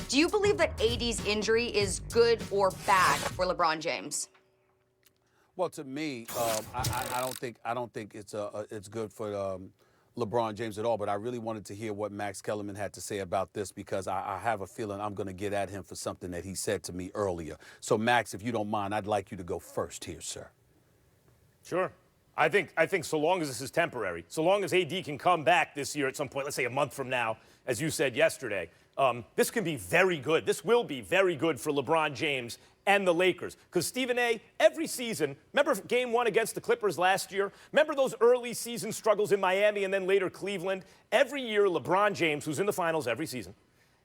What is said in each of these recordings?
Do you believe that AD's injury is good or bad for LeBron James? Well, to me, I don't think it's good for LeBron James at all. But I really wanted to hear what Max Kellerman had to say about this because I have a feeling I'm going to get at him for something that he said to me earlier. So, Max, if you don't mind, I'd like you to go first here, sir. Sure. I think so long as this is temporary, so long as AD can come back this year at some point, let's say a month from now, as you said yesterday, this can be very good. This will be very good for LeBron James and the Lakers. Because, Stephen A., every season, remember Game 1 against the Clippers last year? Remember those early season struggles in Miami and then later Cleveland? Every year, LeBron James, who's in the finals every season,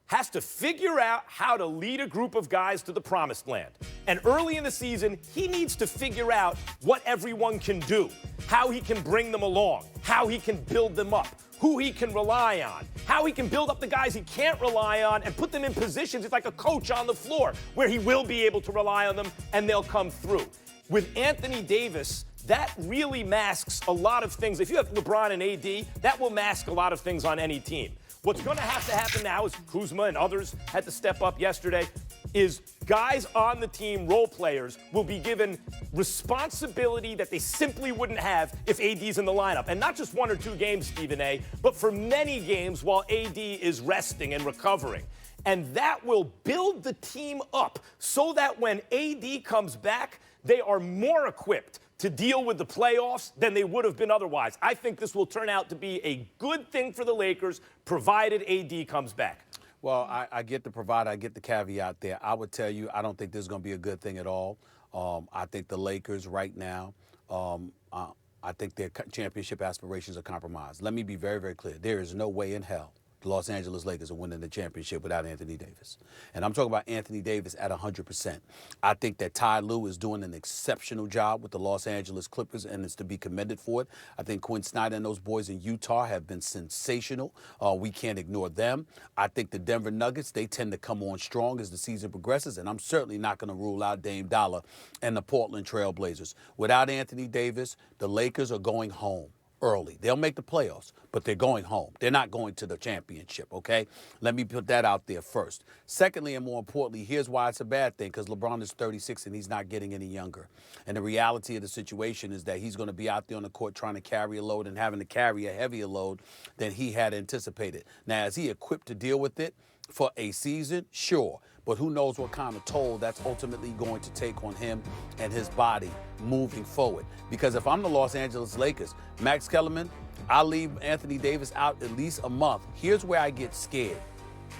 has to figure out how to lead a group of guys to the promised land. And early in the season, he needs to figure out what everyone can do, how he can bring them along, how he can build them up, who he can rely on, how he can build up the guys he can't rely on and put them in positions. It's like a coach on the floor where he will be able to rely on them and they'll come through. With Anthony Davis, that really masks a lot of things. If you have LeBron and AD, that will mask a lot of things on any team. What's going to have to happen now is Kuzma and others had to step up yesterday, is guys on the team, role players, will be given responsibility that they simply wouldn't have if AD's in the lineup. And not just 1 or 2 games, Stephen A., but for many games while AD is resting and recovering. And that will build the team up so that when AD comes back, they are more equipped to deal with the playoffs than they would have been otherwise. I think this will turn out to be a good thing for the Lakers, provided AD comes back. Well, I get the provider, I get the caveat there. I would tell you, I don't think this is going to be a good thing at all. I think the Lakers right now, I think their championship aspirations are compromised. Let me be very, very clear. There is no way in hell the Los Angeles Lakers are winning the championship without Anthony Davis. And I'm talking about Anthony Davis at 100%. I think that Ty Lue is doing an exceptional job with the Los Angeles Clippers, and it's to be commended for it. I think Quinn Snyder and those boys in Utah have been sensational. We can't ignore them. I think the Denver Nuggets, they tend to come on strong as the season progresses, and I'm certainly not going to rule out Dame Dollar and the Portland Trail Blazers. Without Anthony Davis, the Lakers are going home early. They'll make the playoffs, but they're going home. They're not going to the championship, okay? Let me put that out there first. Secondly, and more importantly, here's why it's a bad thing, because LeBron is 36 and he's not getting any younger. And the reality of the situation is that he's going to be out there on the court trying to carry a load and having to carry a heavier load than he had anticipated. Now, is he equipped to deal with it for a season? Sure. But who knows what kind of toll that's ultimately going to take on him and his body moving forward. Because if I'm the Los Angeles Lakers, Max Kellerman, I'll leave Anthony Davis out at least a month. Here's where I get scared.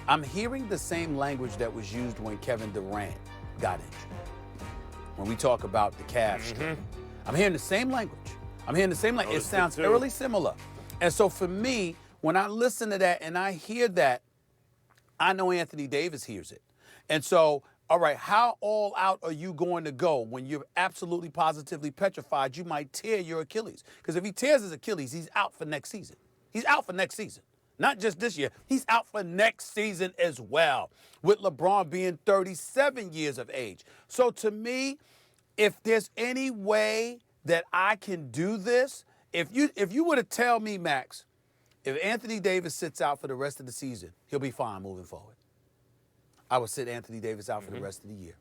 I'm hearing the same language that was used when Kevin Durant got injured. When we talk about the calf strain. I'm hearing the same language. It sounds eerily similar. And so for me, when I listen to that and I hear that, I know Anthony Davis hears it. And so, all right, how all out are you going to go when you're absolutely positively petrified you might tear your Achilles? Because if he tears his Achilles, he's out for next season. He's out for next season. Not just this year. He's out for next season as well, with LeBron being 37 years of age. So to me, if there's any way that I can do this, if you were to tell me, Max, if Anthony Davis sits out for the rest of the season, he'll be fine moving forward. I would sit Anthony Davis out for the rest of the year.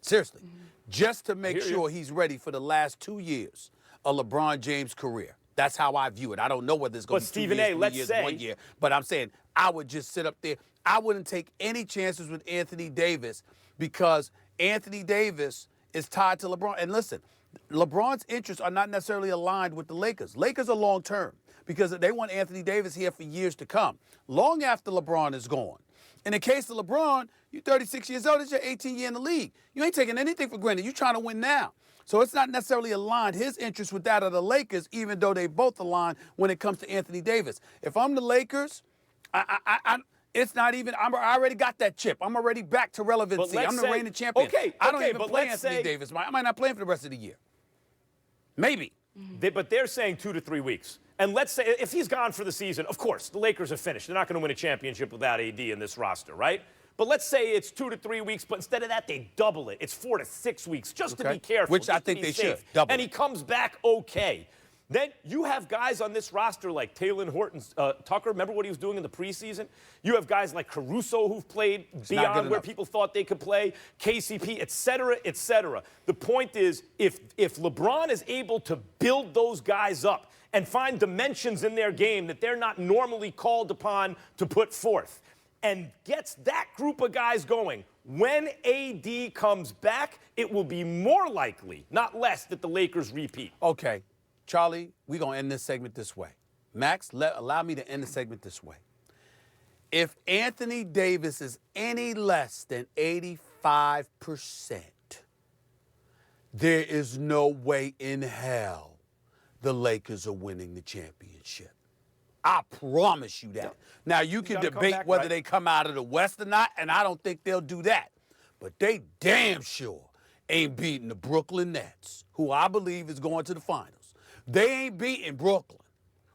Seriously. Just to make sure he's ready for the last 2 years of LeBron James' career. That's how I view it. I don't know whether it's going to be 2 years, 3 years, 1 year. But I'm saying I would just sit up there. I wouldn't take any chances with Anthony Davis because Anthony Davis is tied to LeBron. And listen, LeBron's interests are not necessarily aligned with the Lakers. Lakers are long-term because they want Anthony Davis here for years to come, long after LeBron is gone. In the case of LeBron, you're 36 years old. It's your 18th year in the league. You ain't taking anything for granted. You're trying to win now. So it's not necessarily aligned, his interest with that of the Lakers, even though they both align when it comes to Anthony Davis. If I'm the Lakers, it's not even, I already got that chip. I'm already back to relevancy. I'm the reigning champion. Okay, I don't even play Anthony Davis. I might not play him for the rest of the year. Maybe. But they're saying 2 to 3 weeks. And let's say if he's gone for the season, of course, the Lakers are finished. They're not going to win a championship without AD in this roster, right? But let's say it's 2 to 3 weeks, but instead of that, they double it. It's 4 to 6 weeks, just to be careful. Which I think they should. And he comes back okay. Then you have guys on this roster like Taylor Horton Tucker. Remember what he was doing in the preseason? You have guys like Caruso who've played beyond where people thought they could play, KCP, et cetera, et cetera. The point is, if LeBron is able to build those guys up and find dimensions in their game that they're not normally called upon to put forth, and gets that group of guys going, when AD comes back, it will be more likely, not less, that the Lakers repeat. Okay, Charlie, we're going to end this segment this way. Max, allow me to end the segment this way. If Anthony Davis is any less than 85%, there is no way in hell the Lakers are winning the championship. I promise you that. Now, you can debate whether they come out of the West or not, and I don't think they'll do that. But they damn sure ain't beating the Brooklyn Nets, who I believe is going to the finals. They ain't beating Brooklyn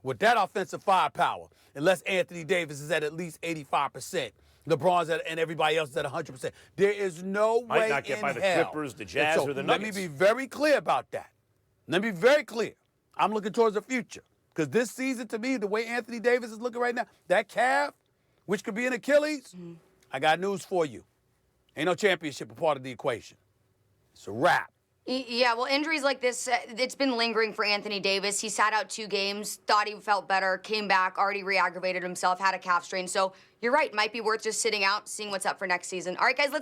with that offensive firepower unless Anthony Davis is at least 85%. LeBron's and everybody else is at 100%. There is no way in hell. Might not get by the Clippers, the Jazz, or the Nuggets. Let me be very clear about that. Let me be very clear. I'm looking towards the future. Because this season, to me, the way Anthony Davis is looking right now, that calf, which could be an Achilles, I got news for you. Ain't no championship a part of the equation. It's a wrap. Yeah, well, injuries like this, it's been lingering for Anthony Davis. He sat out 2 games, thought he felt better, came back, already re-aggravated himself, had a calf strain. So you're right, might be worth just sitting out, seeing what's up for next season. All right, guys, let's